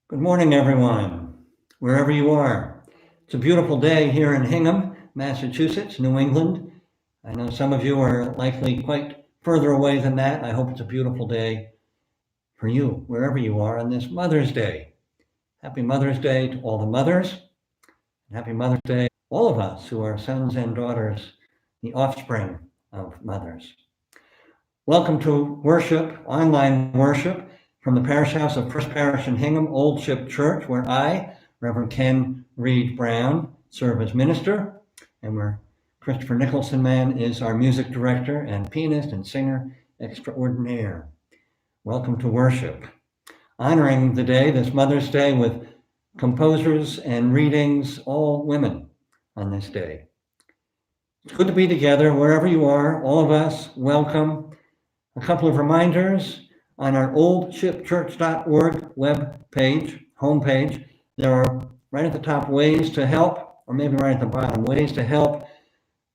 Good morning, everyone, wherever you are. It's a beautiful day here in Hingham, Massachusetts, New England. I know some of you are likely quite further away than that. I hope it's a beautiful day for you, wherever you are, on this Mother's Day. Happy Mother's Day to all the mothers, and happy Mother's Day to all of us who are sons and daughters, the offspring of mothers. Welcome to worship, online worship, from the parish house of First Parish in Hingham, Old Ship Church, where I, Reverend Ken Reed Brown, serve as minister, and where Christopher Nicholson Man is our music director and pianist and singer extraordinaire. Welcome to worship. Honoring the day, this Mother's Day, with composers and readings, all women on this day. It's good to be together wherever you are, all of us, welcome. A couple of reminders on our oldshipchurch.org web page, homepage. There are right at the top ways to help, or maybe right at the bottom, ways to help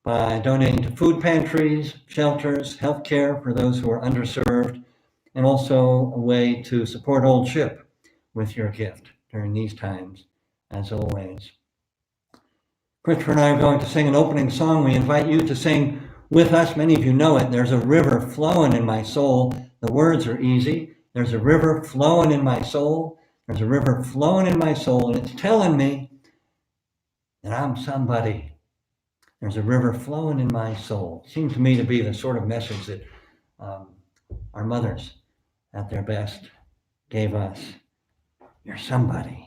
by donating to food pantries, shelters, healthcare for those who are underserved, and also a way to support Old Ship with your gift during these times, as always. Christopher and I are going to sing an opening song. We invite you to sing with us. Many of you know it. There's a river flowing in my soul. The words are easy. There's a river flowing in my soul. There's a river flowing in my soul, and it's telling me that I'm somebody. There's a river flowing in my soul. Seems to me to be the sort of message that our mothers at their best gave us. You're somebody.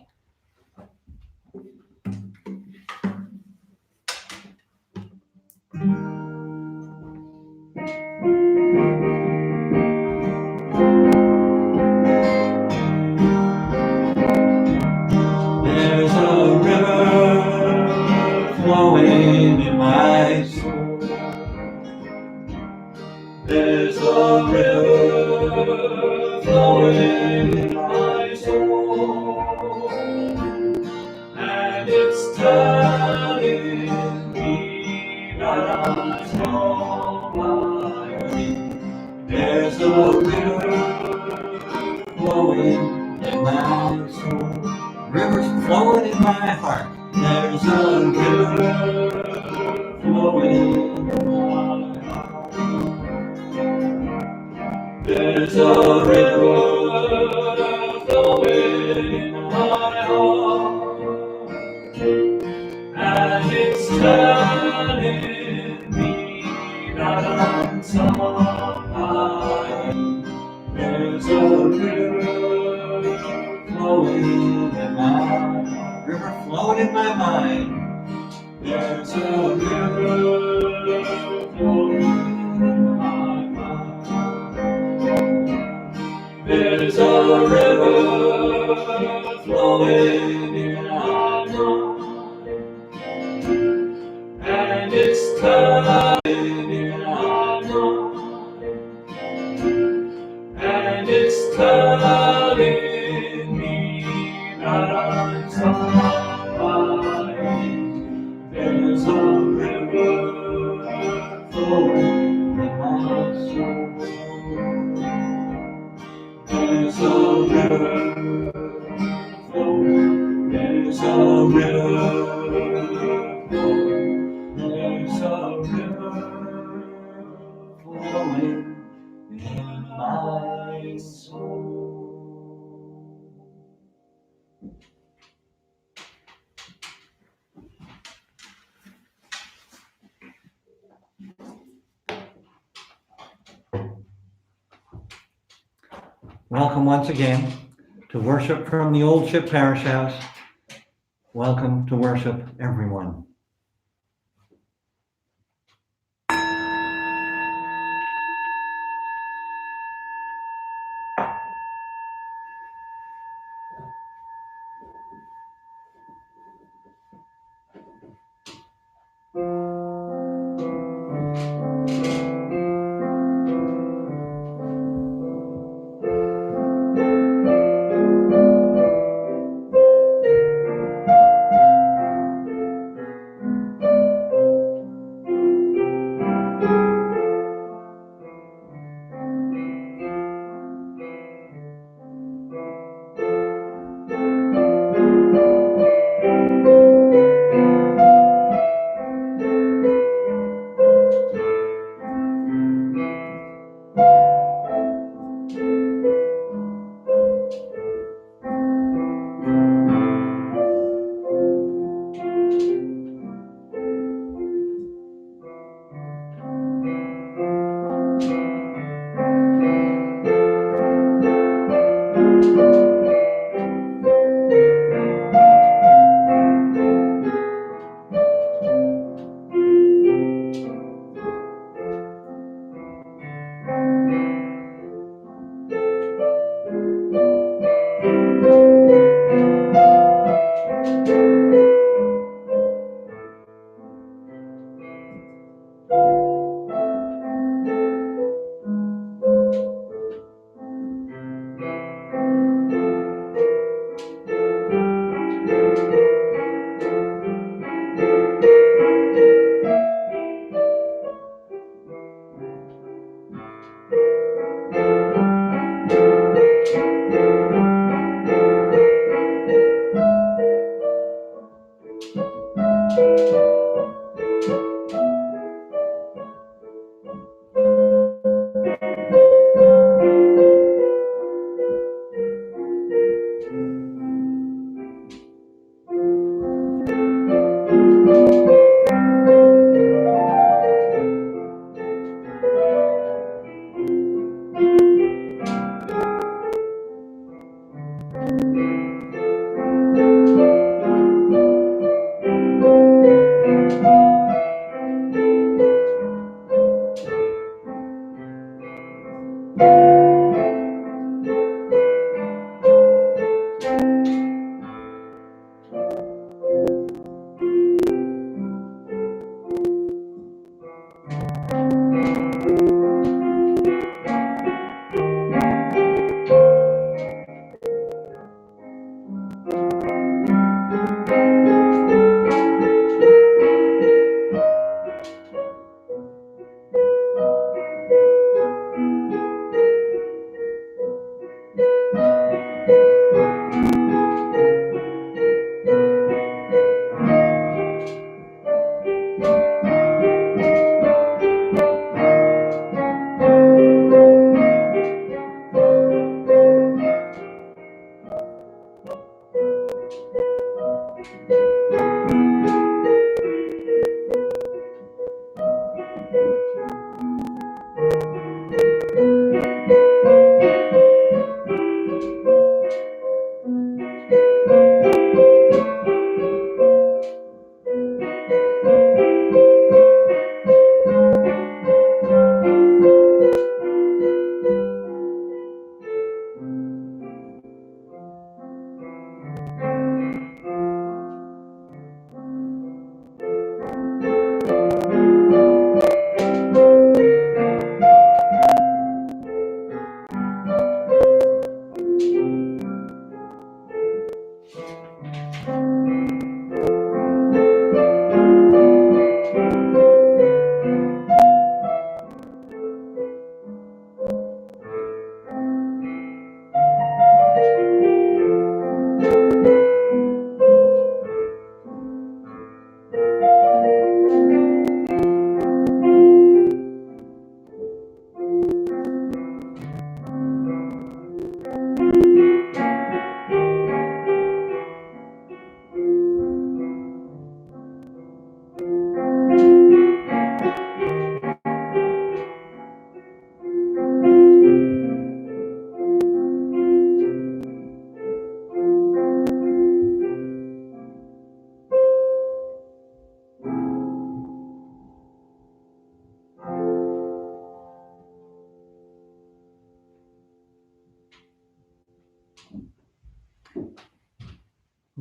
There's a river flowing in my soul. There's a river flowing in my soul, and it's telling me that I'm somebody. There's a river flowing in my soul. Rivers flowing in my heart. There's a river flowing in my heart. There's a river flowing in my heart, and it's telling me that I'm somebody. There's a river flowing in my heart, river flowing in my mind. There's a river flowing in my mind. There's a river flowing in my mind, and it's telling in my mind, and it's telling me that I'm somebody. There's a river flowing in my soul. There's a river flowing. There's a river flowing. There's a river flowing in my soul. Welcome once again to worship from the Old Ship Parish House. Welcome to worship, everyone.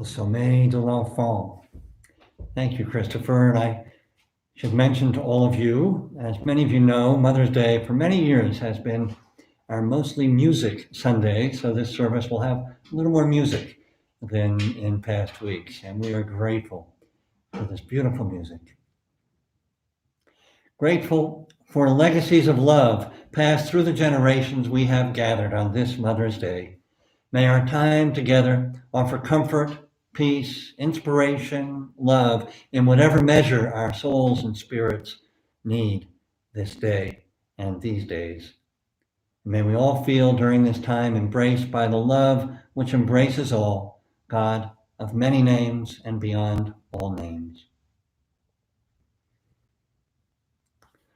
Le Sommeil de l'Enfant. Thank you, Christopher. And I should mention to all of you, as many of you know, Mother's Day for many years has been our mostly music Sunday. So this service will have a little more music than in past weeks. And we are grateful for this beautiful music. Grateful for legacies of love passed through the generations we have gathered on this Mother's Day. May our time together offer comfort, peace, inspiration, love in whatever measure our souls and spirits need this day and these days. May we all feel during this time embraced by the love which embraces all, God of many names and beyond all names.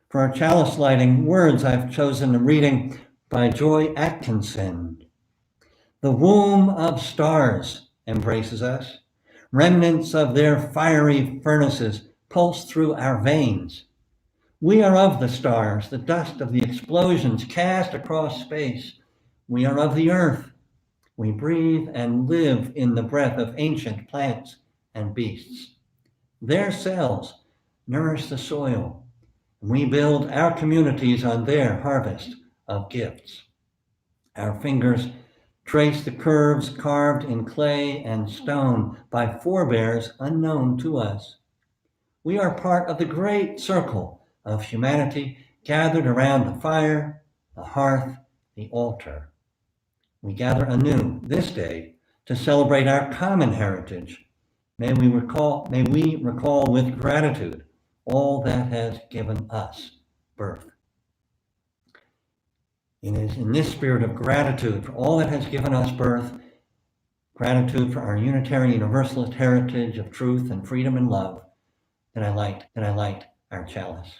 For our chalice lighting words, I've chosen a reading by Joy Atkinson. The womb of stars embraces us. Remnants of their fiery furnaces pulse through our veins. We are of the stars, the dust of the explosions cast across space. We are of the earth. We breathe and live in the breath of ancient plants and beasts. Their cells nourish the soil. We build our communities on their harvest of gifts. Our fingers trace the curves carved in clay and stone by forebears unknown to us. We are part of the great circle of humanity gathered around the fire, the hearth, the altar. We gather anew this day to celebrate our common heritage. May we recall with gratitude all that has given us birth. It is in this spirit of gratitude for all that has given us birth, gratitude for our Unitarian Universalist heritage of truth and freedom and love, that I light our chalice.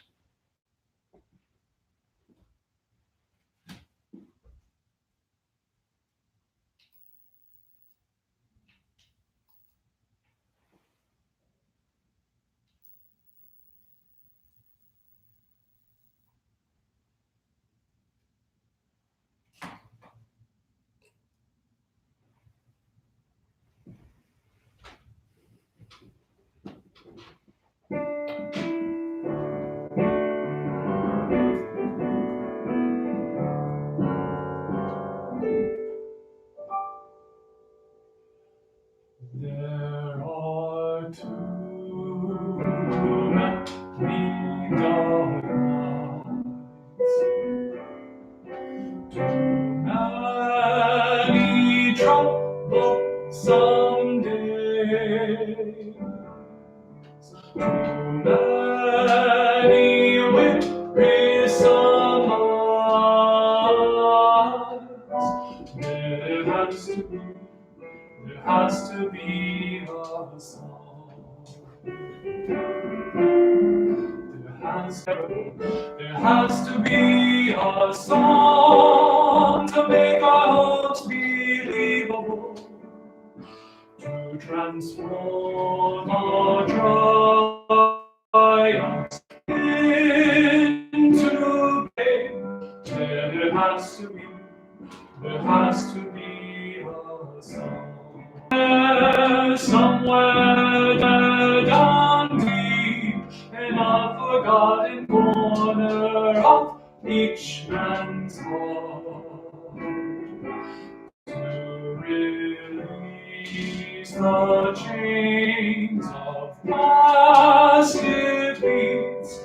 Many weary summers, there has to be a song. There has to be a song to make our hopes believable, to transform our triumphs into pain. There has to be a song. Somewhere down deep in a forgotten corner of each man's heart, to release the chains of past defeats,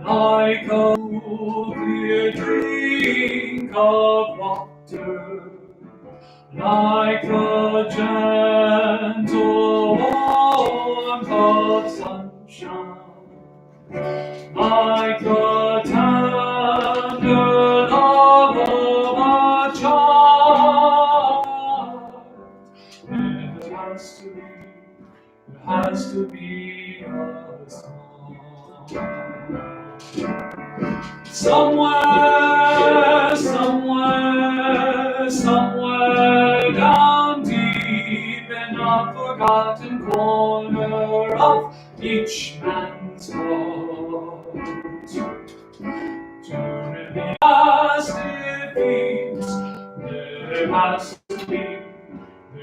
like a clear drink of water, like the gentle warmth of sunshine, like the tender love of a child. There has to be a song. Somewhere down deep in a forgotten corner of each man's heart, to release past defeats, there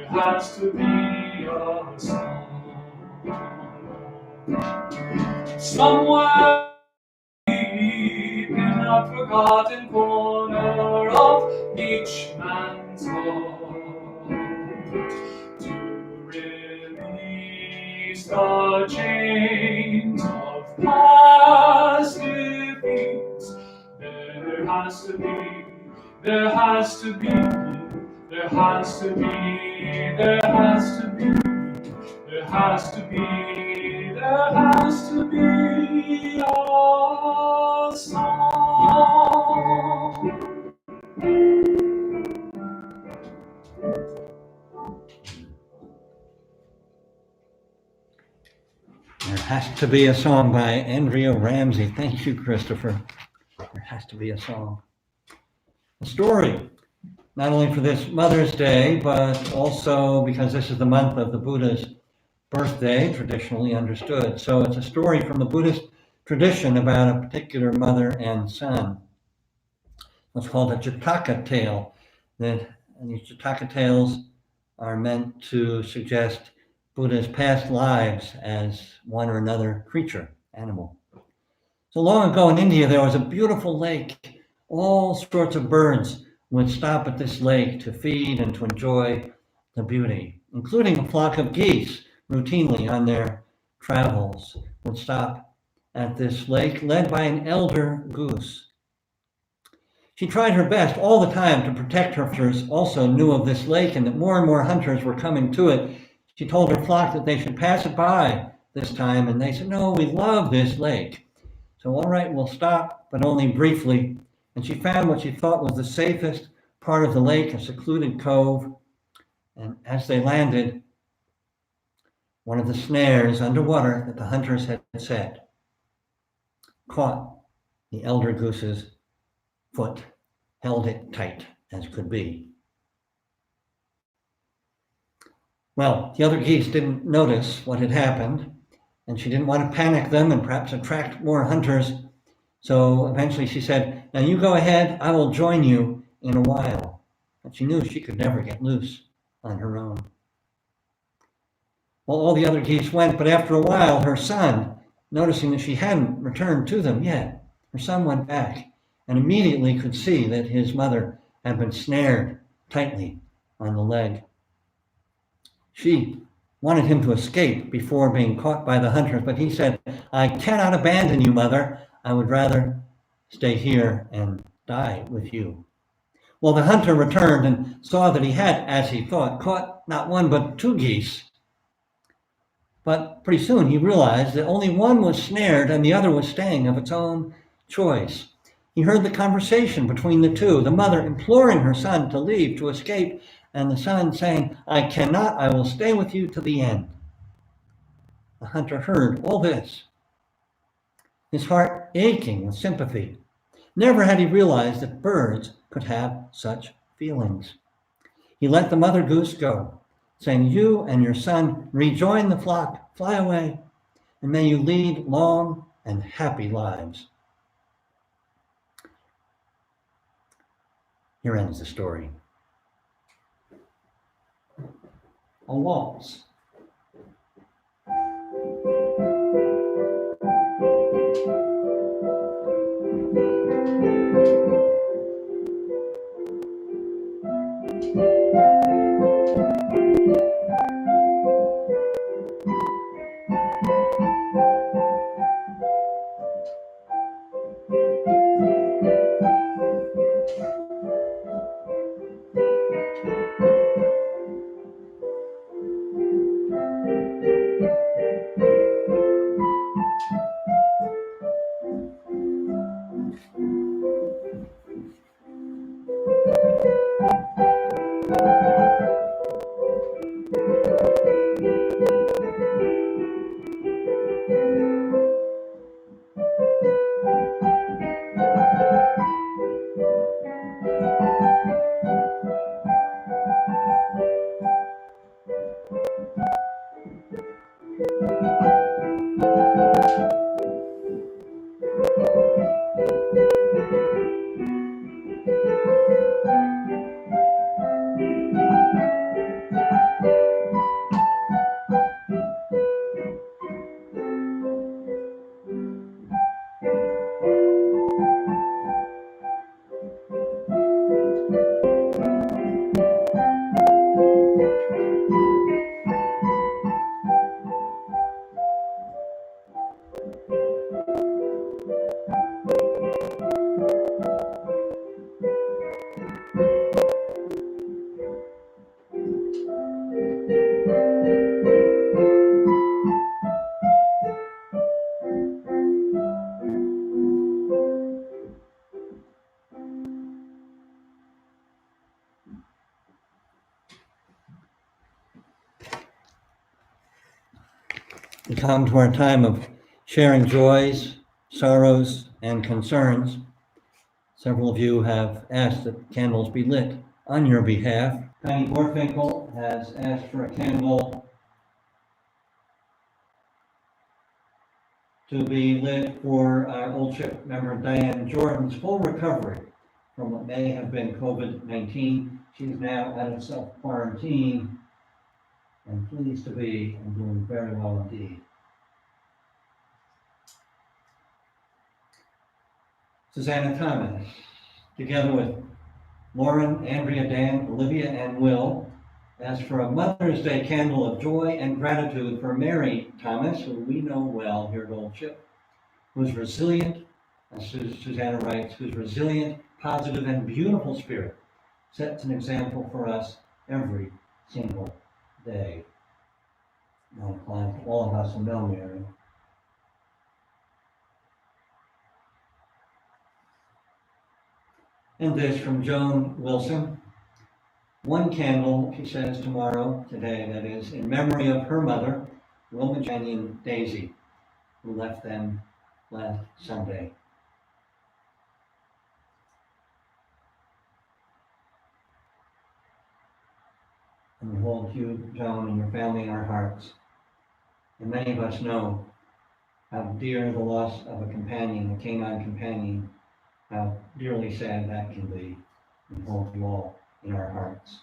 has to be a song. Somewhere deep in a forgotten corner of each man's heart, to release the chains of past defeats, there has to be a song. There has to be a song by Andrea Ramsey. Thank you, Christopher. There has to be a song. A story, not only for this Mother's Day, but also because this is the month of the Buddha's birthday, traditionally understood. So it's a story from the Buddhist tradition about a particular mother and son. It's called a Jataka tale. And these Jataka tales are meant to suggest Buddha's past lives as one or another creature, animal. So long ago in India, there was a beautiful lake. All sorts of birds would stop at this lake to feed and to enjoy the beauty, including a flock of geese routinely on their travels would stop at this lake, led by an elder goose. She tried her best all the time to protect her hunters, also knew of this lake and that more and more hunters were coming to it. She told her flock that they should pass it by this time, and they said, no, we love this lake. So all right, we'll stop, but only briefly. And she found what she thought was the safest part of the lake, a secluded cove. And as they landed, one of the snares underwater that the hunters had set caught the elder goose's foot, held it tight as could be. Well, the other geese didn't notice what had happened, and she didn't want to panic them and perhaps attract more hunters. So eventually she said, now you go ahead, I will join you in a while. But she knew she could never get loose on her own. Well, all the other geese went, but after a while, her son, noticing that she hadn't returned to them yet, her son went back and immediately could see that his mother had been snared tightly on the leg. She wanted him to escape before being caught by the hunters, but he said, I cannot abandon you, mother. I would rather stay here and die with you. Well, the hunter returned and saw that he had, as he thought, caught not one but two geese. But pretty soon he realized that only one was snared and the other was staying of its own choice. He heard the conversation between the two, the mother imploring her son to leave, to escape, and the son saying, "I cannot, I will stay with you to the end." The hunter heard all this, his heart aching with sympathy. Never had he realized that birds could have such feelings. He let the mother goose go, saying, "You and your son rejoin the flock, fly away, and may you lead long and happy lives." Here ends the story. A waltz. We come to our time of sharing joys, sorrows, and concerns. Several of you have asked that candles be lit on your behalf. Penny Gorfinkel has asked for a candle to be lit for our Old Ship member Diane Jordan's full recovery from what may have been COVID-19. She's now out of self-quarantine and pleased to be and doing very well indeed. Susanna Thomas, together with Lauren, Andrea, Dan, Olivia, and Will, asked for a Mother's Day candle of joy and gratitude for Mary Thomas, who we know well here at Old Ship, who's resilient, as Susanna writes, whose resilient, positive, and beautiful spirit sets an example for us every single day. Now applies to all of us who know Mary. And this from Joan Wilson. One candle, she says, today, that is, in memory of her mother, Wilma Jenny and Daisy, who left them last Sunday. And we hold you, Joan, and your family in our hearts. And many of us know how dear the loss of a companion, a canine companion, how dearly sad that can be. And hold you all in our hearts.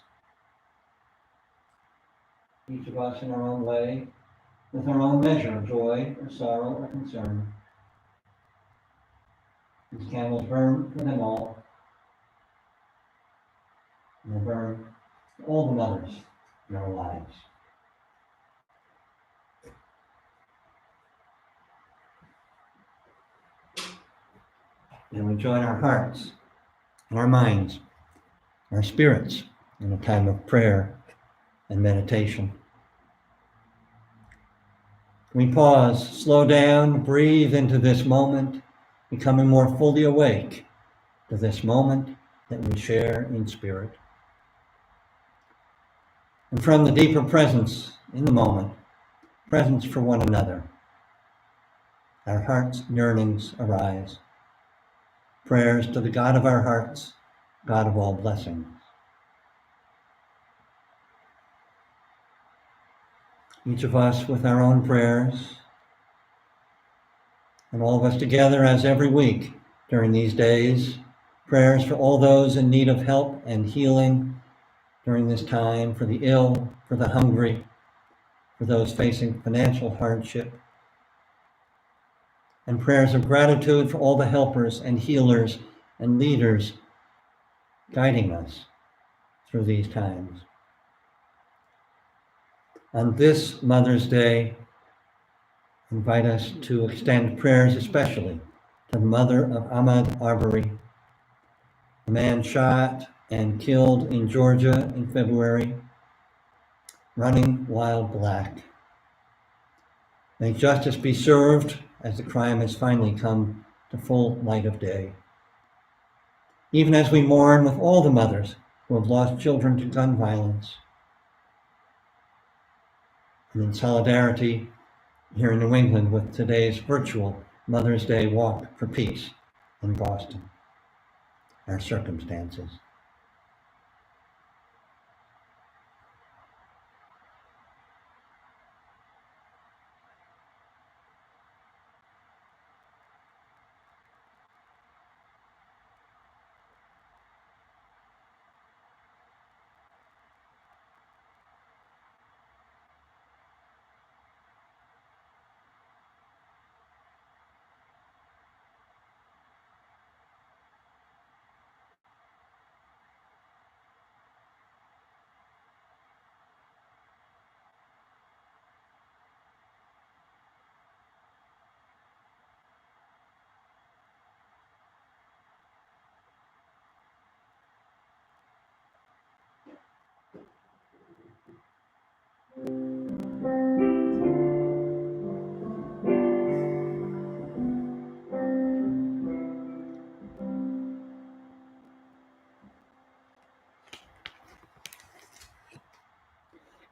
Each of us in our own way, with our own measure of joy or sorrow or concern. These candles burn for them all. And they burn for all the mothers in our lives. And we join our hearts and our minds, our spirits, in a time of prayer and meditation. We pause, slow down, breathe into this moment, becoming more fully awake to this moment that we share in spirit. And from the deeper presence in the moment, presence for one another, our heart's yearnings arise. Prayers to the God of our hearts, God of all blessings. Each of us with our own prayers, and all of us together as every week during these days, prayers for all those in need of help and healing during this time, for the ill, for the hungry, for those facing financial hardship, and prayers of gratitude for all the helpers and healers and leaders guiding us through these times. On this Mother's Day, I invite us to extend prayers especially to the mother of Ahmaud Arbery, a man shot and killed in Georgia in February, running while black. May justice be served as the crime has finally come to full light of day. Even as we mourn with all the mothers who have lost children to gun violence. And in solidarity here in New England with today's virtual Mother's Day Walk for Peace in Boston, our circumstances.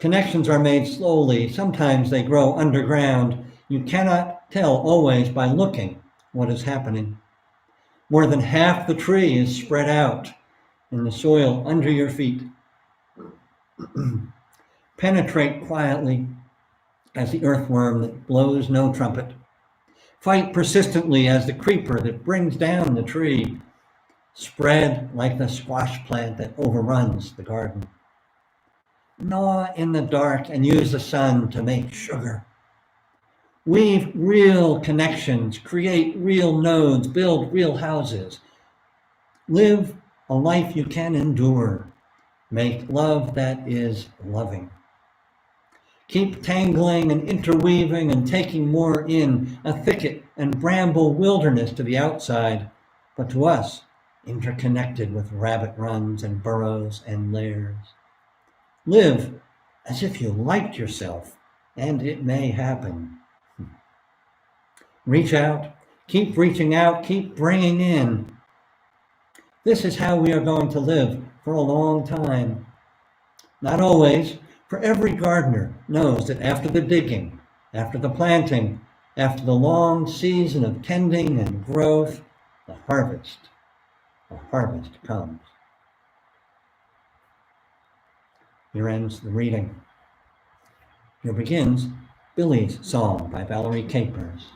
Connections are made slowly. Sometimes they grow underground. You cannot tell always by looking what is happening. More than half the tree is spread out in the soil under your feet. Penetrate quietly as the earthworm that blows no trumpet. Fight persistently as the creeper that brings down the tree. Spread like the squash plant that overruns the garden. Gnaw in the dark and use the sun to make sugar. Weave real connections, create real nodes, build real houses. Live a life you can endure. Make love that is loving. Keep tangling and interweaving and taking more in, a thicket and bramble wilderness to the outside, but to us, interconnected with rabbit runs and burrows and lairs. Live as if you liked yourself, and it may happen. Reach out, keep reaching out, keep bringing in. This is how we are going to live for a long time. Not always, for every gardener knows that after the digging, after the planting, after the long season of tending and growth, the harvest comes. Here ends the reading. Here begins Billy's Song by Valerie Capers.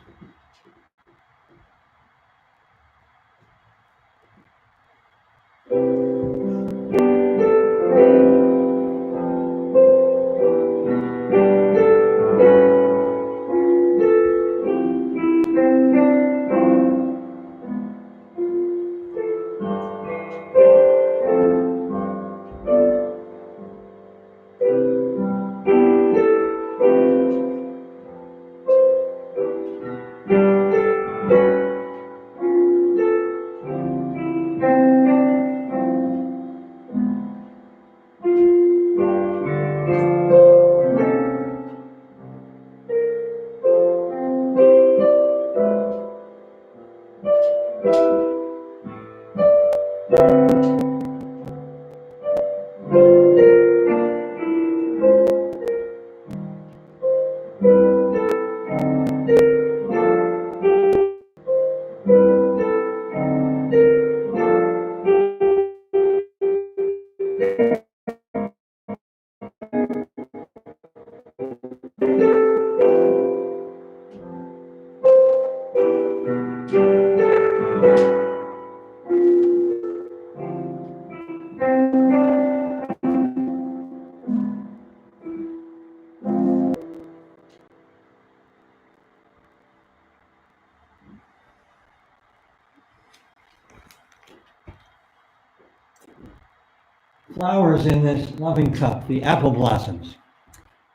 flowers in this loving cup, the apple blossoms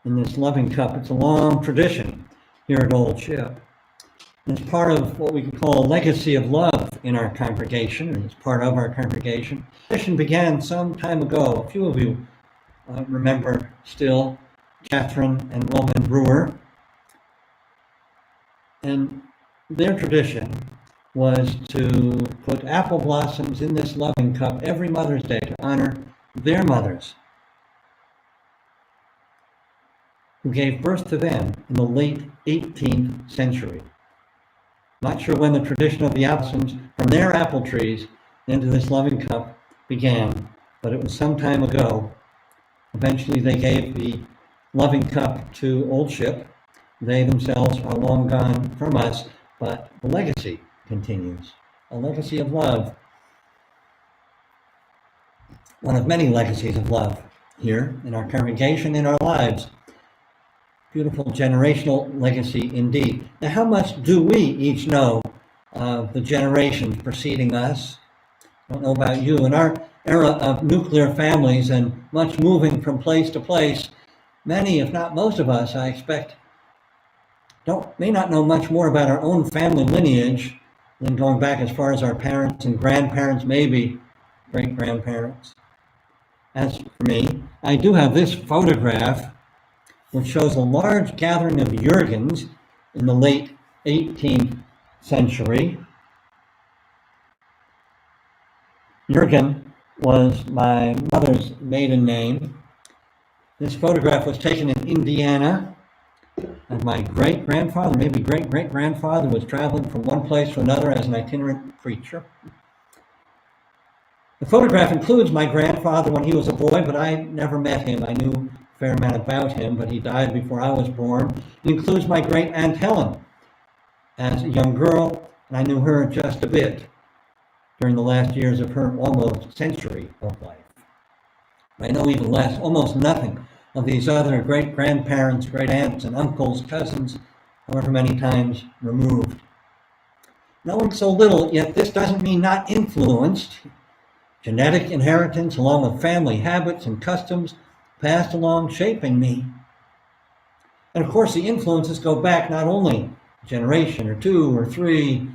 in this loving cup. It's a long tradition here at Old Ship. It's part of what we can call a legacy of love in our congregation, and it's part of our congregation. The tradition began some time ago. A few of you remember still Catherine and Wilman Brewer. And their tradition was to put apple blossoms in this loving cup every Mother's Day to honor their mothers who gave birth to them in the late 18th century. Not sure when the tradition of the blossoms from their apple trees into this loving cup began, but it was some time ago. Eventually they gave the loving cup to Old Ship. They themselves are long gone from us, but the legacy continues. A legacy of love. One of many legacies of love here in our congregation, in our lives. Beautiful generational legacy indeed. Now, how much do we each know of the generations preceding us? I don't know about you. In our era of nuclear families and much moving from place to place, many, if not most of us, I expect, may not know much more about our own family lineage than going back as far as our parents and grandparents, maybe great-grandparents. As for me, I do have this photograph which shows a large gathering of Jurgens in the late 18th century. Jurgen was my mother's maiden name. This photograph was taken in Indiana, and my great-grandfather, maybe great-great-grandfather, was traveling from one place to another as an itinerant preacher. The photograph includes my grandfather when he was a boy, but I never met him. I knew a fair amount about him, but he died before I was born. It includes my great-aunt Helen as a young girl, and I knew her just a bit during the last years of her almost century of life. I know even less, almost nothing, of these other great-grandparents, great-aunts, and uncles, cousins, however many times removed. Knowing so little, yet this doesn't mean not influenced. Genetic inheritance along with family habits and customs passed along, shaping me. And of course, the influences go back not only a generation or two or three,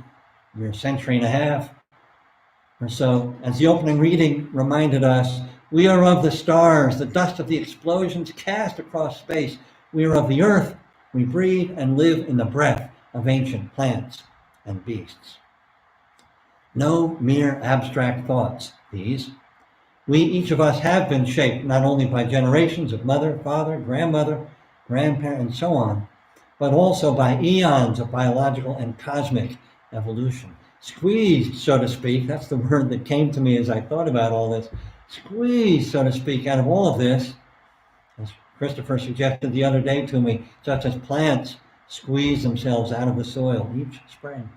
or a century and a half or so. As the opening reading reminded us, we are of the stars, the dust of the explosions cast across space. We are of the earth. We breathe and live in the breath of ancient plants and beasts. No mere abstract thoughts, these. We, each of us, have been shaped not only by generations of mother, father, grandmother, grandparent, and so on, but also by eons of biological and cosmic evolution. Squeezed, so to speak, that's the word that came to me as I thought about all this, squeezed, so to speak, out of all of this, as Christopher suggested the other day to me, such as plants squeeze themselves out of the soil each spring.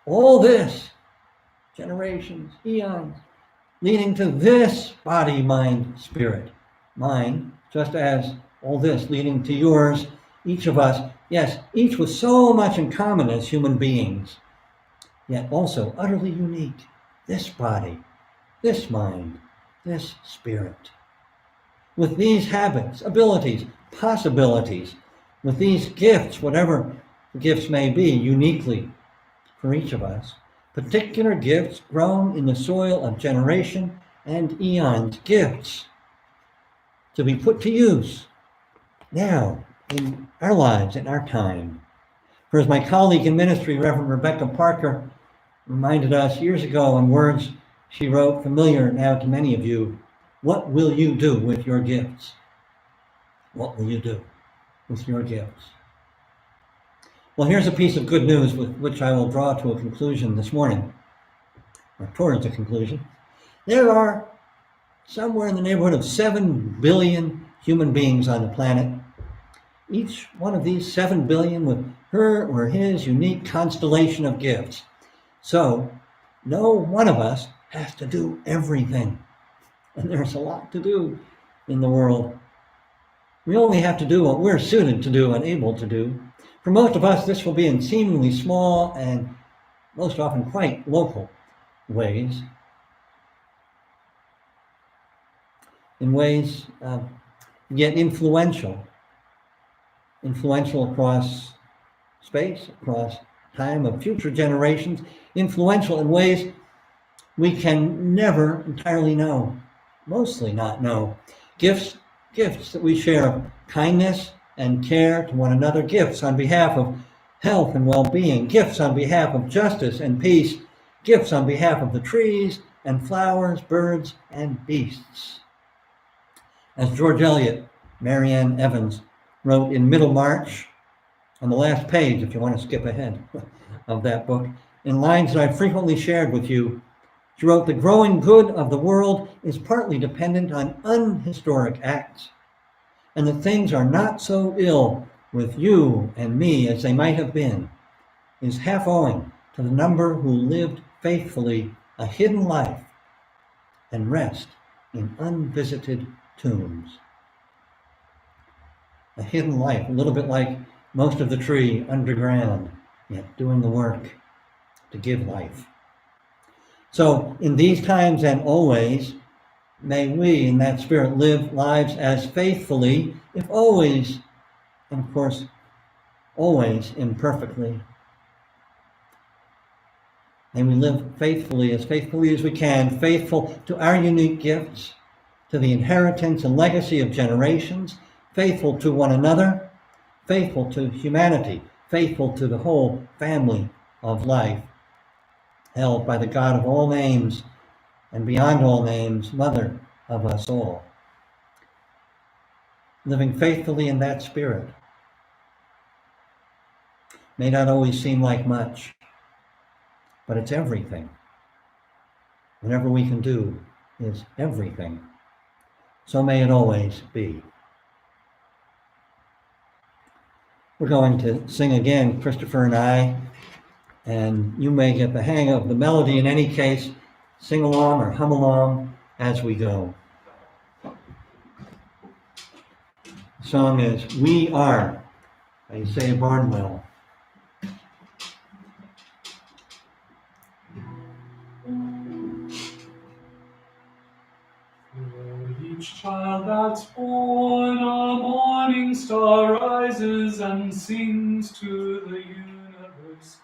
All this, generations, eons, leading to this body, mind, spirit. Mine, just as all this leading to yours, each of us, yes, each with so much in common as human beings, yet also utterly unique. This body, this mind, this spirit. With these habits, abilities, possibilities, with these gifts, whatever the gifts may be, uniquely for each of us, particular gifts grown in the soil of generation and eons, gifts to be put to use now in our lives, in our time. For as my colleague in ministry, Reverend Rebecca Parker, reminded us years ago in words she wrote, familiar now to many of you, what will you do with your gifts? What will you do with your gifts? Well, here's a piece of good news with which I will draw to a conclusion this morning, or towards a conclusion. There are somewhere in the neighborhood of 7 billion human beings on the planet. Each one of these 7 billion with her or his unique constellation of gifts. So, no one of us has to do everything. And there's a lot to do in the world. We only have to do what we're suited to do and able to do. For most of us, this will be in seemingly small and most often quite local ways. in ways yet influential across space, across time of future generations, influential in ways we can never entirely know, mostly not know. Gifts that we share of kindness and care to one another, gifts on behalf of health and well-being, gifts on behalf of justice and peace, gifts on behalf of the trees and flowers, birds and beasts. As George Eliot, Marianne Evans wrote in Middlemarch, on the last page, if you want to skip ahead of that book, in lines that I've frequently shared with you, she wrote, "The growing good of the world is partly dependent on unhistoric acts, and that things are not so ill with you and me as they might have been, is half owing to the number who lived faithfully a hidden life and rest in unvisited tombs." A hidden life, a little bit like most of the tree underground, yet doing the work to give life. So in these times and always, may we in that spirit live lives as faithfully, if always, and of course, always imperfectly. May we live faithfully as we can, faithful to our unique gifts, to the inheritance and legacy of generations, faithful to one another, faithful to humanity, faithful to the whole family of life, held by the God of all names and beyond all names, Mother of us all. Living faithfully in that spirit may not always seem like much, but it's everything. Whatever we can do is everything. So may it always be. We're going to sing again, Christopher and I, and you may get the hang of the melody. In any case, sing along or hum along as we go. The song is "We Are" by Isaiah Barnwell. Each child that's born, a morning star rises and sings to the universe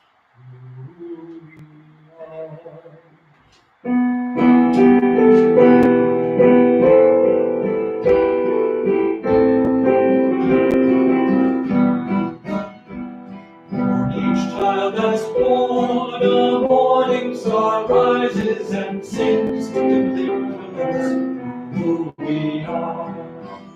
who we are. Each child that's born, a morning star rises and sings to the universe who we are.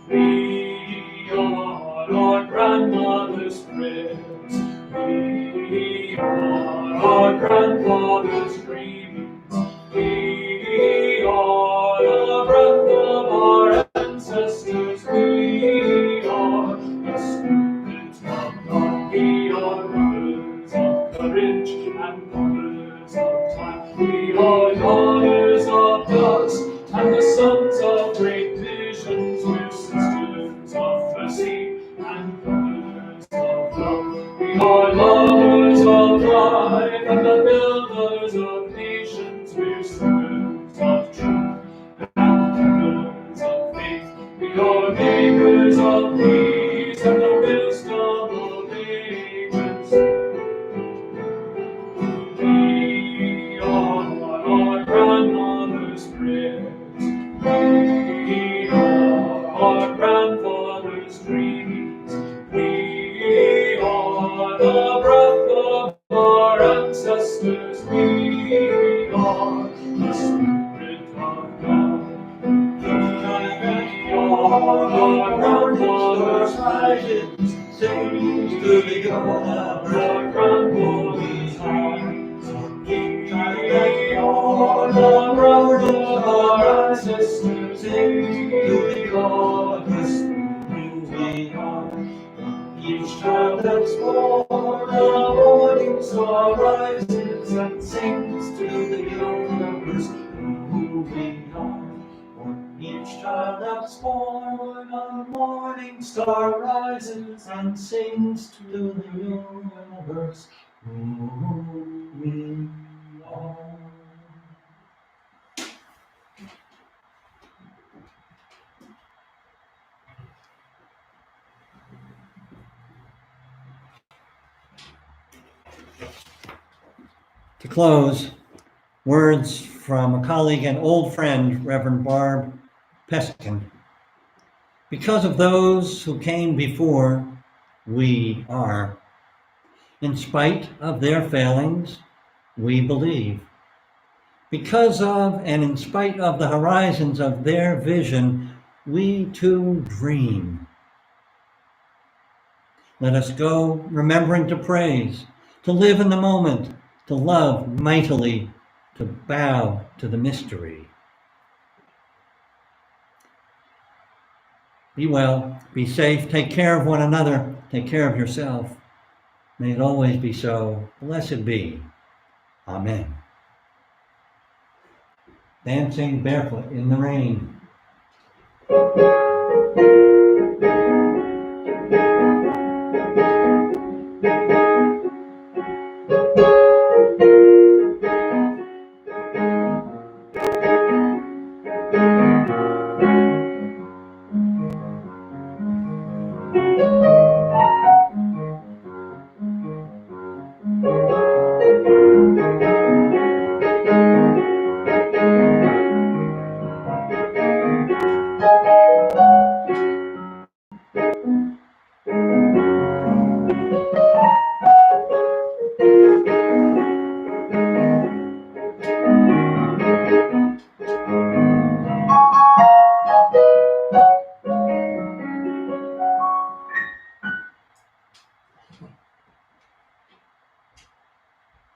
We are our grandmother's prayers. We are our grandfather's dreamings. We are the breath of our ancestors. We are the spirit of God. We are mothers of courage and mothers of time. We are daughters of dust and the sons of great visions. We're sisters of the sea and brothers of love. We are lovers of life and the builders of nations. We're stewards of truth and keepers of faith. We are makers of peace and the wisdom of ages. We are our grandmother's prayers. We are our grandfather's dreams. We are the breath of our ancestors. We are the spirit of God. We are our grandfather's visions, sings to the universe. Our grandfather's dreams. We are the breath of our ancestors, sing to the universe who we are. Each child that's born, a morning star rises and sings to the universe who we are. Each child that's born, a morning star rises and sings to the universe who we are. To close, words from a colleague and old friend, Reverend Barb Peskin. Because of those who came before, we are. In spite of their failings, we believe. Because of and in spite of the horizons of their vision, we too dream. Let us go remembering to praise, to live in the moment, to love mightily, to bow to the mystery. Be well, be safe, take care of one another, take care of yourself. May it always be so. Blessed be. Amen. Dancing barefoot in the rain.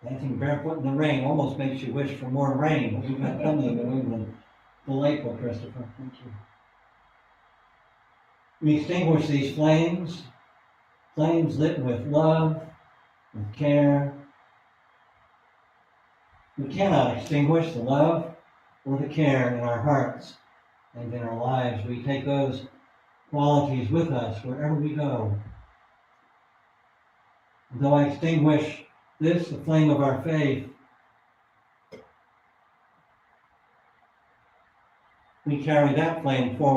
Dancing barefoot in the rain almost makes you wish for more rain, but we've had plenty of New England. Delightful, Christopher. Thank you. We extinguish these flames, flames lit with love, with care. We cannot extinguish the love or the care in our hearts and in our lives. We take those qualities with us wherever we go. Though I extinguish this, the flame of our faith, we carry that flame forward